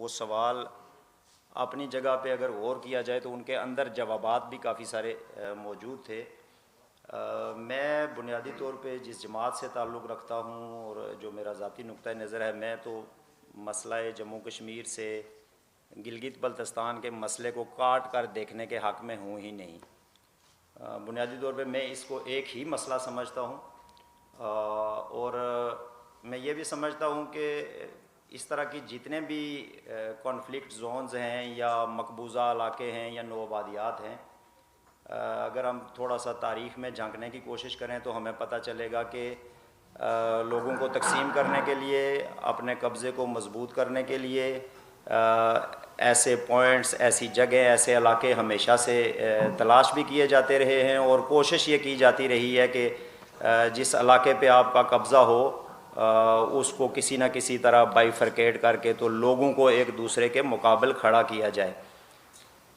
وہ سوال اپنی جگہ پہ اگر غور کیا جائے تو ان کے اندر جوابات بھی کافی سارے موجود تھے۔ میں بنیادی طور پہ جس جماعت سے تعلق رکھتا ہوں اور جو میرا ذاتی نقطہ نظر ہے، میں تو مسئلہ جموں کشمیر سے گلگت بلتستان کے مسئلے کو کاٹ کر دیکھنے کے حق میں ہوں ہی نہیں۔ بنیادی طور پہ میں اس کو ایک ہی مسئلہ سمجھتا ہوں، اور میں یہ بھی سمجھتا ہوں کہ اس طرح کی جتنے بھی کانفلکٹ زونز ہیں یا مقبوضہ علاقے ہیں یا نوآبادیات ہیں، اگر ہم تھوڑا سا تاریخ میں جھانکنے کی کوشش کریں تو ہمیں پتہ چلے گا کہ لوگوں کو تقسیم کرنے کے لیے، اپنے قبضے کو مضبوط کرنے کے لیے ایسے پوائنٹس، ایسی جگہیں، ایسے علاقے ہمیشہ سے تلاش بھی کیے جاتے رہے ہیں، اور کوشش یہ کی جاتی رہی ہے کہ جس علاقے پہ آپ کا قبضہ ہو اس کو کسی نہ کسی طرح بائیفرکیٹ کر کے تو لوگوں کو ایک دوسرے کے مقابل کھڑا کیا جائے۔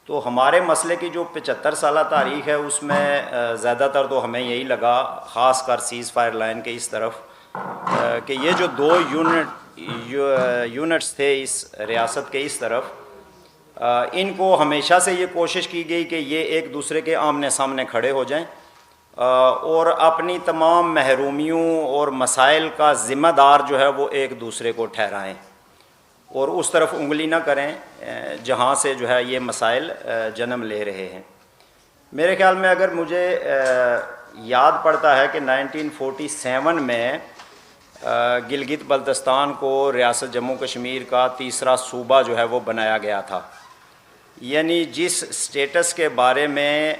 تو ہمارے مسئلے کی جو 75 سالہ تاریخ ہے اس میں زیادہ تر تو ہمیں یہی لگا، خاص کر سیز فائر لائن کے اس طرف، کہ یہ جو دو یونٹس تھے اس ریاست کے اس طرف، ان کو ہمیشہ سے یہ کوشش کی گئی کہ یہ ایک دوسرے کے آمنے سامنے کھڑے ہو جائیں اور اپنی تمام محرومیوں اور مسائل کا ذمہ دار جو ہے وہ ایک دوسرے کو ٹھہرائیں اور اس طرف انگلی نہ کریں جہاں سے جو ہے یہ مسائل جنم لے رہے ہیں۔ میرے خیال میں اگر مجھے یاد پڑتا ہے کہ 1947 میں گلگت بلتستان کو ریاست جموں کشمیر کا تیسرا صوبہ جو ہے وہ بنایا گیا تھا، یعنی جس سٹیٹس کے بارے میں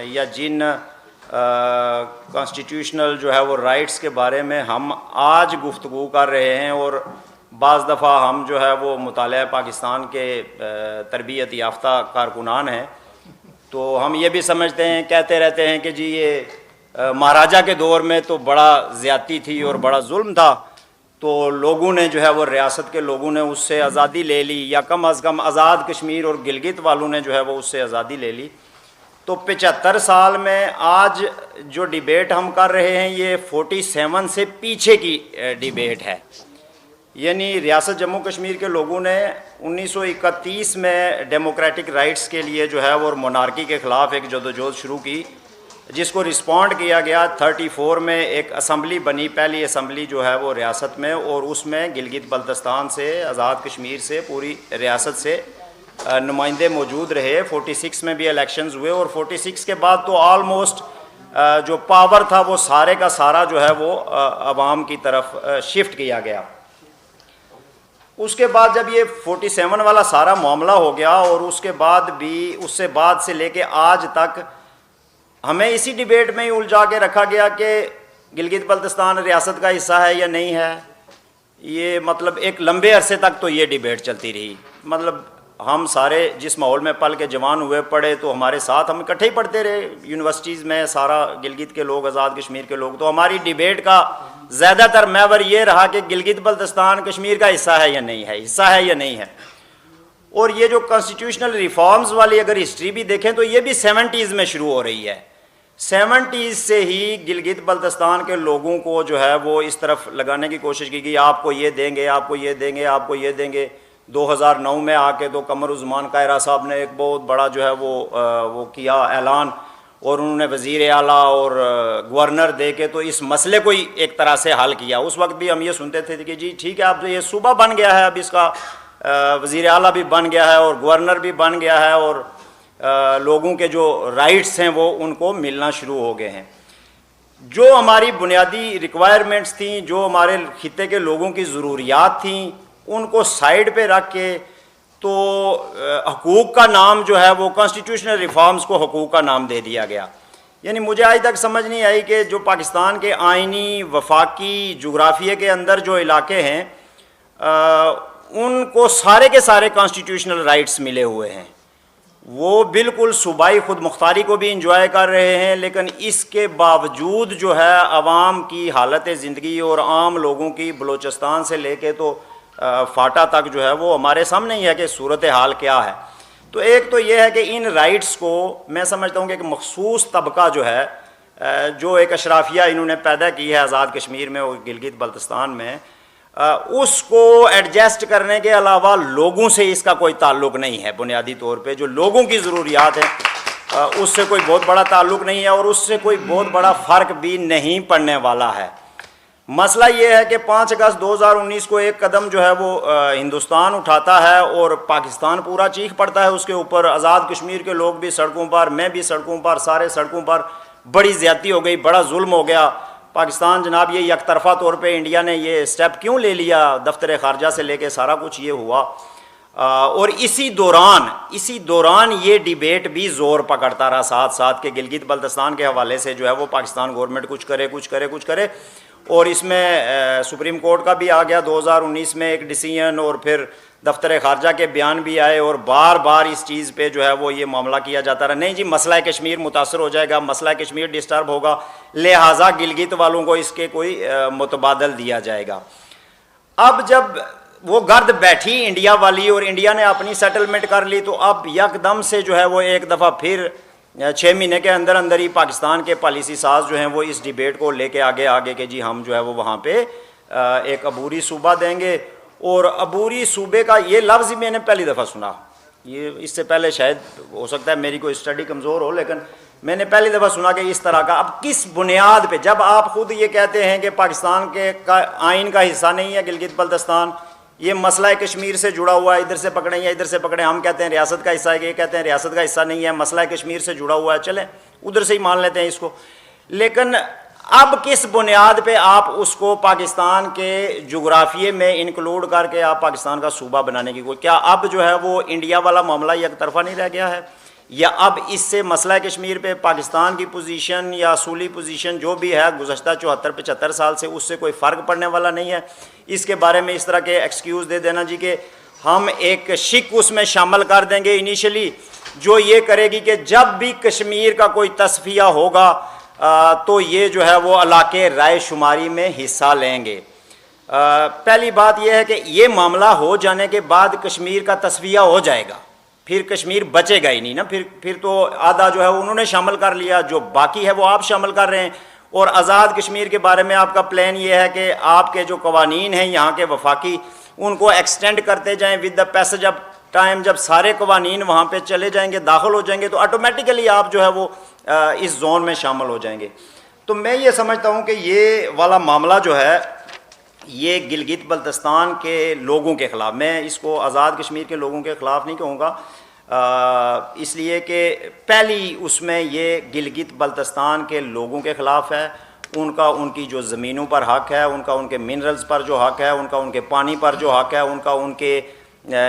یا جن کانسٹیٹیوشنل جو ہے وہ رائٹس کے بارے میں ہم آج گفتگو کر رہے ہیں، اور بعض دفعہ ہم جو ہے وہ مطالعہ پاکستان کے تربیت یافتہ کارکنان ہیں تو ہم یہ بھی سمجھتے ہیں، کہتے رہتے ہیں کہ جی یہ مہاراجہ کے دور میں تو بڑا زیادتی تھی اور بڑا ظلم تھا، تو لوگوں نے جو ہے وہ ریاست کے لوگوں نے اس سے آزادی لے لی، یا کم از کم آزاد کشمیر اور گلگت والوں نے جو ہے وہ اس سے آزادی لے لی۔ تو 75 سال میں آج جو ڈیبیٹ ہم کر رہے ہیں یہ 47 سے پیچھے کی ڈیبیٹ ہے، یعنی ریاست جموں کشمیر کے لوگوں نے 1931 میں ڈیموکریٹک رائٹس کے لیے جو ہے وہ مونارکی کے خلاف ایک جدوجہد شروع کی، جس کو رسپونڈ کیا گیا۔ 34 میں ایک اسمبلی بنی، پہلی اسمبلی جو ہے وہ ریاست میں، اور اس میں گلگت بلتستان سے، آزاد کشمیر سے، پوری ریاست سے نمائندے موجود رہے۔ 46 میں بھی الیکشنز ہوئے، اور 46 کے بعد تو آلموسٹ جو پاور تھا وہ سارے کا سارا جو ہے وہ عوام کی طرف شفٹ کیا گیا۔ اس کے بعد جب یہ 47 والا سارا معاملہ ہو گیا، اور اس کے بعد بھی، اس سے بعد سے لے کے آج تک ہمیں اسی ڈیبیٹ میں ہی الجھا کے رکھا گیا کہ گلگت بلتستان ریاست کا حصہ ہے یا نہیں ہے۔ یہ مطلب ایک لمبے عرصے تک تو یہ ڈیبیٹ چلتی رہی، مطلب ہم سارے جس ماحول میں پل کے جوان ہوئے پڑھے تو ہمارے ساتھ ہم اکٹھے ہی پڑھتے رہے یونیورسٹیز میں، سارا گلگت کے لوگ، آزاد کشمیر کے لوگ، تو ہماری ڈیبیٹ کا زیادہ تر محور یہ رہا کہ گلگت بلتستان کشمیر کا حصہ ہے یا نہیں ہے، حصہ ہے یا نہیں ہے۔ اور یہ جو کانسٹیٹیوشنل ریفارمز والی اگر ہسٹری بھی دیکھیں تو یہ بھی 70s میں شروع ہو رہی ہے۔ 70s سے ہی گلگت بلتستان کے لوگوں کو جو ہے وہ اس طرف لگانے کی کوشش کی گئی، آپ کو یہ دیں گے، آپ کو یہ دیں گے، آپ کو یہ دیں گے۔ 2009 میں آ کے تو قمر الزمان قاہرہ صاحب نے ایک بہت بڑا جو ہے وہ کیا اعلان، اور انہوں نے وزیر اعلیٰ اور گورنر دے کے تو اس مسئلے کو ہی ایک طرح سے حل کیا۔ اس وقت بھی ہم یہ سنتے تھے کہ جی ٹھیک ہے، اب یہ صوبہ بن گیا ہے، اب اس کا وزیر اعلیٰ بھی بن گیا ہے اور گورنر بھی بن گیا ہے، اور لوگوں کے جو رائٹس ہیں وہ ان کو ملنا شروع ہو گئے ہیں۔ جو ہماری بنیادی ریکوائرمنٹس تھیں، جو ہمارے خطے کے لوگوں کی ضروریات تھیں، ان کو سائیڈ پہ رکھ کے تو حقوق کا نام جو ہے وہ کانسٹیٹیوشنل ریفارمز کو حقوق کا نام دے دیا گیا۔ یعنی مجھے آج تک سمجھ نہیں آئی کہ جو پاکستان کے آئینی، وفاقی، جغرافیے کے اندر جو علاقے ہیں ان کو سارے کے سارے کانسٹیٹیوشنل رائٹس ملے ہوئے ہیں، وہ بالکل صوبائی خود مختاری کو بھی انجوائے کر رہے ہیں، لیکن اس کے باوجود جو ہے عوام کی حالت زندگی اور عام لوگوں کی بلوچستان سے لے کے تو فاٹا تک جو ہے وہ ہمارے سامنے ہی ہے کہ صورتحال کیا ہے۔ تو ایک تو یہ ہے کہ ان رائٹس کو میں سمجھتا ہوں کہ ایک مخصوص طبقہ جو ہے، جو ایک اشرافیہ انہوں نے پیدا کی ہے آزاد کشمیر میں اور گلگت بلتستان میں، اس کو ایڈجسٹ کرنے کے علاوہ لوگوں سے اس کا کوئی تعلق نہیں ہے. بنیادی طور پہ جو لوگوں کی ضروریات ہیں اس سے کوئی بہت بڑا تعلق نہیں ہے اور اس سے کوئی بہت بڑا فرق بھی نہیں پڑنے والا ہے. مسئلہ یہ ہے کہ 5 اگست 2019 کو ایک قدم جو ہے وہ ہندوستان اٹھاتا ہے اور پاکستان پورا چیخ پڑتا ہے اس کے اوپر. آزاد کشمیر کے لوگ بھی سڑکوں پر, میں بھی سڑکوں پر, سارے سڑکوں پر. بڑی زیادتی ہو گئی, بڑا ظلم ہو گیا. پاکستان جناب یہ یک طرفہ طور پہ انڈیا نے یہ سٹیپ کیوں لے لیا, دفتر خارجہ سے لے کے سارا کچھ یہ ہوا. اور اسی دوران یہ ڈیبیٹ بھی زور پکڑتا رہا ساتھ ساتھ کہ گلگت بلتستان کے حوالے سے جو ہے وہ پاکستان گورنمنٹ کچھ کرے. اور اس میں سپریم کورٹ کا بھی آ گیا 2019 میں ایک ڈیسیژن, اور پھر دفتر خارجہ کے بیان بھی آئے, اور بار بار اس چیز پہ جو ہے وہ یہ معاملہ کیا جاتا رہا نہیں جی مسئلہ کشمیر متاثر ہو جائے گا, مسئلہ کشمیر ڈسٹرب ہوگا, لہٰذا گلگت والوں کو اس کے کوئی متبادل دیا جائے گا. اب جب وہ گرد بیٹھی انڈیا والی اور انڈیا نے اپنی سیٹلمنٹ کر لی, تو اب یکدم سے جو ہے وہ ایک دفعہ پھر 6 مہینے کے اندر ہی پاکستان کے پالیسی ساز جو ہیں وہ اس ڈیبیٹ کو لے کے آگے کہ جی ہم جو ہے وہ وہاں پہ ایک عبوری صوبہ دیں گے. اور عبوری صوبے کا یہ لفظ ہی میں نے پہلی دفعہ سنا, یہ اس سے پہلے شاید ہو سکتا ہے میری کوئی اسٹڈی کمزور ہو, لیکن میں نے پہلی دفعہ سنا کہ اس طرح کا. اب کس بنیاد پہ, جب آپ خود یہ کہتے ہیں کہ پاکستان کے آئین کا حصہ نہیں ہے گلگت بلتستان, یہ مسئلہ کشمیر سے جڑا ہوا ہے, ادھر سے پکڑیں یا ادھر سے پکڑیں, ہم کہتے ہیں ریاست کا حصہ ہے, یہ کہتے ہیں ریاست کا حصہ نہیں ہے, مسئلہ کشمیر سے جڑا ہوا ہے, چلیں ادھر سے ہی مان لیتے ہیں اس کو. لیکن اب کس بنیاد پہ آپ اس کو پاکستان کے جغرافیے میں انکلوڈ کر کے آپ پاکستان کا صوبہ بنانے کی کیا اب جو ہے وہ انڈیا والا معاملہ یک طرفہ نہیں رہ گیا ہے, یا اب اس سے مسئلہ کشمیر پہ پاکستان کی پوزیشن یا اصولی پوزیشن جو بھی ہے گزشتہ 74-75 سال سے اس سے کوئی فرق پڑنے والا نہیں ہے. اس کے بارے میں اس طرح کے ایکسکیوز دے دینا جی کہ ہم ایک شک اس میں شامل کر دیں گے انیشلی, جو یہ کرے گی کہ جب بھی کشمیر کا کوئی تصفیہ ہوگا تو یہ جو ہے وہ علاقے رائے شماری میں حصہ لیں گے. پہلی بات یہ ہے کہ یہ معاملہ ہو جانے کے بعد کشمیر کا تصفیہ ہو جائے گا, پھر کشمیر بچے گا ہی نہیں نا, پھر تو آدھا جو ہے انہوں نے شامل کر لیا, جو باقی ہے وہ آپ شامل کر رہے ہیں. اور آزاد کشمیر کے بارے میں آپ کا پلان یہ ہے کہ آپ کے جو قوانین ہیں یہاں کے وفاقی ان کو ایکسٹینڈ کرتے جائیں with the passage of time. جب سارے قوانین وہاں پہ چلے جائیں گے, داخل ہو جائیں گے, تو آٹومیٹیکلی آپ جو ہے وہ اس زون میں شامل ہو جائیں گے. تو میں یہ سمجھتا ہوں کہ یہ والا معاملہ جو ہے یہ گلگت بلتستان کے لوگوں کے خلاف, میں اس کو آزاد کشمیر کے لوگوں کے خلاف نہیں کہوں گا, اس لیے کہ پہلی اس میں یہ گلگت بلتستان کے لوگوں کے خلاف ہے. ان کی جو زمینوں پر حق ہے, ان کے منرلز پر جو حق ہے, ان کے پانی پر جو حق ہے, ان کے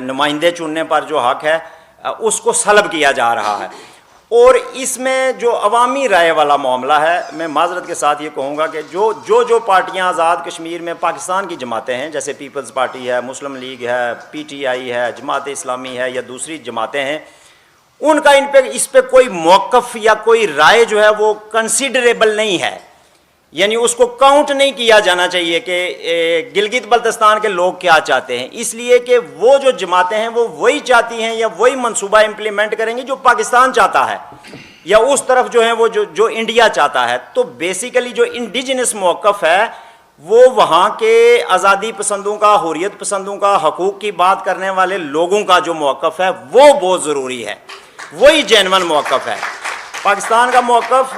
نمائندے چننے پر جو حق ہے, اس کو سلب کیا جا رہا ہے. اور اس میں جو عوامی رائے والا معاملہ ہے, میں معذرت کے ساتھ یہ کہوں گا کہ جو پارٹیاں آزاد کشمیر میں پاکستان کی جماعتیں ہیں, جیسے پیپلز پارٹی ہے, مسلم لیگ ہے, پی ٹی آئی ہے, جماعت اسلامی ہے, یا دوسری جماعتیں ہیں, ان کا اس پہ کوئی موقف یا کوئی رائے جو ہے وہ کنسیڈریبل نہیں ہے. یعنی اس کو کاؤنٹ نہیں کیا جانا چاہیے کہ گلگت بلتستان کے لوگ کیا چاہتے ہیں, اس لیے کہ وہ جو جماعتیں ہیں وہ وہی چاہتی ہیں یا وہی منصوبہ امپلیمنٹ کریں گی جو پاکستان چاہتا ہے, یا اس طرف جو ہیں وہ جو انڈیا چاہتا ہے. تو بیسیکلی جو انڈیجنس موقف ہے وہ وہاں کے آزادی پسندوں کا, حریت پسندوں کا, حقوق کی بات کرنے والے لوگوں کا جو موقف ہے وہ بہت ضروری ہے, وہی جینون موقف ہے. پاکستان کا موقف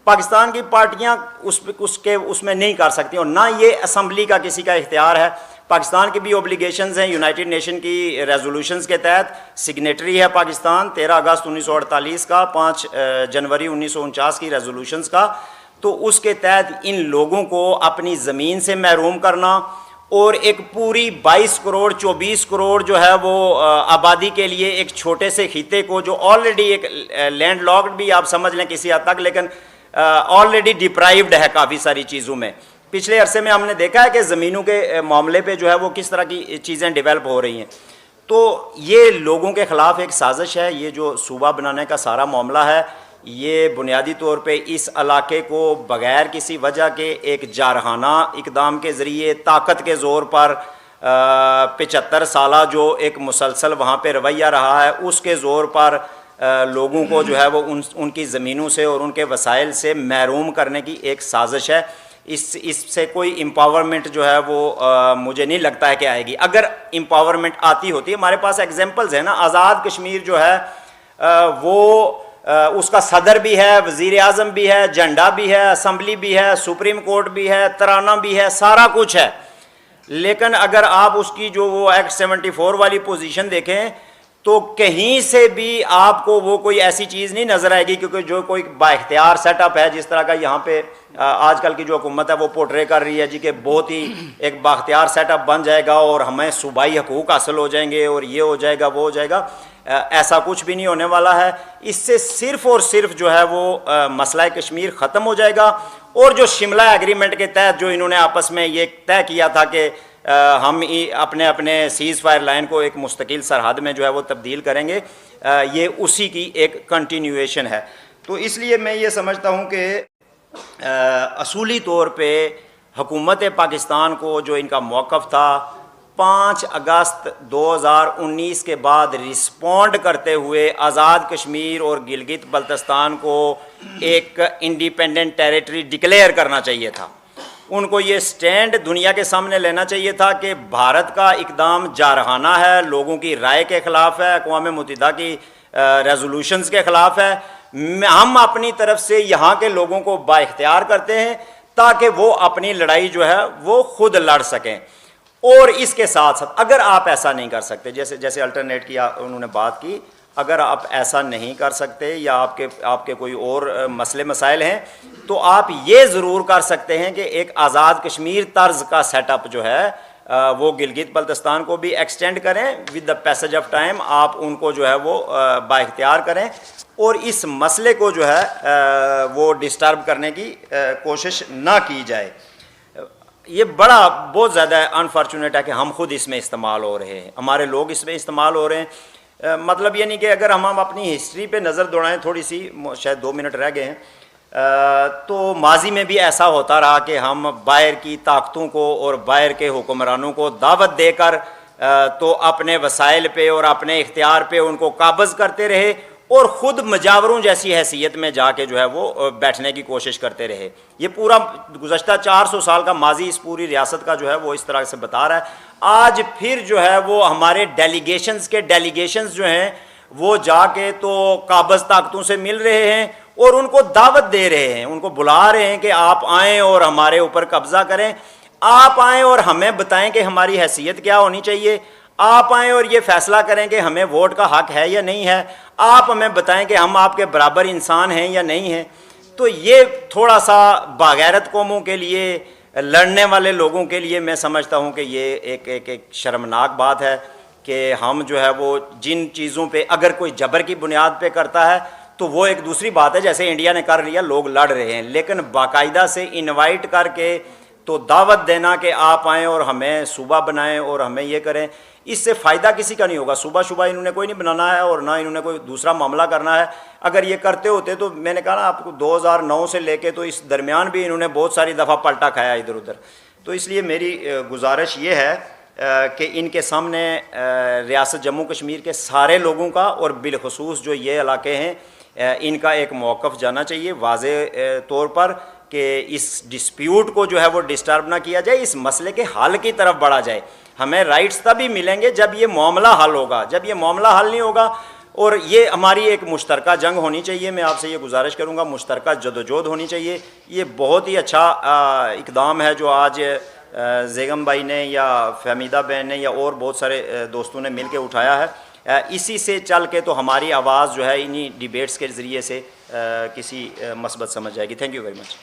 پاکستان کی پارٹیاں اس میں نہیں کر سکتی, اور نہ یہ اسمبلی کا کسی کا اختیار ہے. پاکستان کی بھی اوبلیگیشنز ہیں, یونائٹڈ نیشن کی ریزولوشنز کے تحت سگنیٹری ہے پاکستان 13 اگست 1948 کا, 5 جنوری 1949 کی ریزولوشنز کا. تو اس کے تحت ان لوگوں کو اپنی زمین سے محروم کرنا اور ایک پوری 22 کروڑ 24 کروڑ جو ہے وہ آبادی کے لیے ایک چھوٹے سے خطے کو, جو آلریڈی ایک لینڈ لاکڈ بھی آپ سمجھ لیں کسی حد تک, لیکن آلریڈی ڈپرائیوڈ ہے کافی ساری چیزوں میں. پچھلے عرصے میں ہم نے دیکھا ہے کہ زمینوں کے معاملے پہ جو ہے وہ کس طرح کی چیزیں ڈیولپ ہو رہی ہیں. تو یہ لوگوں کے خلاف ایک سازش ہے. یہ جو صوبہ بنانے کا سارا معاملہ ہے یہ بنیادی طور پہ اس علاقے کو بغیر کسی وجہ کے ایک جارحانہ اقدام کے ذریعے, طاقت کے زور پر 75 سالہ جو ایک مسلسل وہاں پہ رویہ رہا ہے اس کے زور پر لوگوں کو جو ہے وہ ان کی زمینوں سے اور ان کے وسائل سے محروم کرنے کی ایک سازش ہے. اس سے کوئی امپاورمنٹ جو ہے وہ مجھے نہیں لگتا ہے کہ آئے گی. اگر امپاورمنٹ آتی ہوتی، ہمارے پاس ایگزامپلز ہیں نا. آزاد کشمیر جو ہے وہ اس کا صدر بھی ہے، وزیر اعظم بھی ہے، جھنڈا بھی ہے، اسمبلی بھی ہے، سپریم کورٹ بھی ہے، ترانہ بھی ہے، سارا کچھ ہے. لیکن اگر آپ اس کی جو وہ ایکٹ 74 والی پوزیشن دیکھیں تو کہیں سے بھی آپ کو وہ کوئی ایسی چیز نہیں نظر آئے گی، کیونکہ جو کوئی با اختیار سیٹ اپ ہے جس طرح کا یہاں پہ آج کل کی جو حکومت ہے وہ پورٹرے کر رہی ہے جی کہ بہت ہی ایک با اختیار سیٹ اپ بن جائے گا اور ہمیں صوبائی حقوق حاصل ہو جائیں گے اور یہ ہو جائے گا وہ ہو جائے گا. ایسا کچھ بھی نہیں ہونے والا ہے. اس سے صرف اور صرف جو ہے وہ مسئلہ کشمیر ختم ہو جائے گا. اور جو شملہ ایگریمنٹ کے تحت جو انہوں نے آپس میں یہ طے کیا تھا کہ ہم اپنے اپنے سیز فائر لائن کو ایک مستقل سرحد میں جو ہے وہ تبدیل کریں گے، یہ اسی کی ایک کنٹینیویشن ہے. تو اس لیے میں یہ سمجھتا ہوں کہ اصولی طور پہ حکومت پاکستان کو جو ان کا موقف تھا 5 اگست 2019 کے بعد رسپونڈ کرتے ہوئے آزاد کشمیر اور گلگت بلتستان کو ایک انڈیپینڈنٹ ٹیریٹری ڈکلیئر کرنا چاہیے تھا. ان کو یہ سٹینڈ دنیا کے سامنے لینا چاہیے تھا کہ بھارت کا اقدام جارحانہ ہے، لوگوں کی رائے کے خلاف ہے، اقوام متحدہ کی ریزولوشنز کے خلاف ہے. ہم اپنی طرف سے یہاں کے لوگوں کو با اختیار کرتے ہیں تاکہ وہ اپنی لڑائی جو ہے وہ خود لڑ سکیں. اور اس کے ساتھ ساتھ اگر آپ ایسا نہیں کر سکتے، جیسے الٹرنیٹ کی انہوں نے بات کی، اگر آپ ایسا نہیں کر سکتے یا آپ کے کوئی اور مسئلے مسائل ہیں تو آپ یہ ضرور کر سکتے ہیں کہ ایک آزاد کشمیر طرز کا سیٹ اپ جو ہے وہ گلگت بلتستان کو بھی ایکسٹینڈ کریں. With the passage of time آپ ان کو جو ہے وہ با اختیار کریں اور اس مسئلے کو جو ہے وہ ڈسٹرب کرنے کی کوشش نہ کی جائے. یہ بہت زیادہ انفارچونیٹ ہے کہ ہم خود اس میں استعمال ہو رہے ہیں، ہمارے لوگ اس میں استعمال ہو رہے ہیں. مطلب یہ نہیں کہ اگر ہم اپنی ہسٹری پہ نظر دوڑائیں تھوڑی سی، شاید 2 منٹ رہ گئے ہیں، تو ماضی میں بھی ایسا ہوتا رہا کہ ہم باہر کی طاقتوں کو اور باہر کے حکمرانوں کو دعوت دے کر تو اپنے وسائل پہ اور اپنے اختیار پہ ان کو قابض کرتے رہے اور خود مجاوروں جیسی حیثیت میں جا کے جو ہے وہ بیٹھنے کی کوشش کرتے رہے. یہ پورا گزشتہ 400 سال کا ماضی اس پوری ریاست کا جو ہے وہ اس طرح سے بتا رہا ہے. آج پھر جو ہے وہ ہمارے ڈیلیگیشنز جو ہیں وہ جا کے تو قابض طاقتوں سے مل رہے ہیں اور ان کو دعوت دے رہے ہیں، ان کو بلا رہے ہیں کہ آپ آئیں اور ہمارے اوپر قبضہ کریں، آپ آئیں اور ہمیں بتائیں کہ ہماری حیثیت کیا ہونی چاہیے، آپ آئیں اور یہ فیصلہ کریں کہ ہمیں ووٹ کا حق ہے یا نہیں ہے، آپ ہمیں بتائیں کہ ہم آپ کے برابر انسان ہیں یا نہیں ہیں. تو یہ تھوڑا سا باغیرت قوموں کے لیے، لڑنے والے لوگوں کے لیے میں سمجھتا ہوں کہ یہ ایک شرمناک بات ہے کہ ہم جو ہے وہ جن چیزوں پہ اگر کوئی جبر کی بنیاد پہ کرتا ہے تو وہ ایک دوسری بات ہے، جیسے انڈیا نے کر لیا، لوگ لڑ رہے ہیں، لیکن باقاعدہ سے انوائٹ کر کے تو دعوت دینا کہ آپ آئیں اور ہمیں صوبہ بنائیں اور ہمیں یہ کریں، اس سے فائدہ کسی کا نہیں ہوگا. صوبہ انہوں نے کوئی نہیں بنانا ہے اور نہ انہوں نے کوئی دوسرا معاملہ کرنا ہے. اگر یہ کرتے ہوتے تو میں نے کہا نا آپ کو 2009 سے لے کے تو اس درمیان بھی انہوں نے بہت ساری دفعہ پلٹا کھایا ادھر ادھر. تو اس لیے میری گزارش یہ ہے کہ ان کے سامنے ریاست جموں کشمیر کے سارے لوگوں کا اور بالخصوص جو یہ علاقے ہیں ان کا ایک موقف جانا چاہیے واضح طور پر کہ اس ڈسپیوٹ کو جو ہے وہ ڈسٹرب نہ کیا جائے، اس مسئلے کے حل کی طرف بڑھا جائے. ہمیں رائٹس تبھی ملیں گے جب یہ معاملہ حل ہوگا. جب یہ معاملہ حل نہیں ہوگا، اور یہ ہماری ایک مشترکہ جنگ ہونی چاہیے. میں آپ سے یہ گزارش کروں گا مشترکہ جدوجہد ہونی چاہیے. یہ بہت ہی اچھا اقدام ہے جو آج زیگم بھائی نے یا فہمیدہ بہن نے یا اور بہت سارے دوستوں نے مل کے اٹھایا ہے. اسی سے چل کے تو ہماری آواز جو ہے انہی ڈیبیٹس کے ذریعے سے کسی مثبت سمجھ جائے گی. Thank you very much.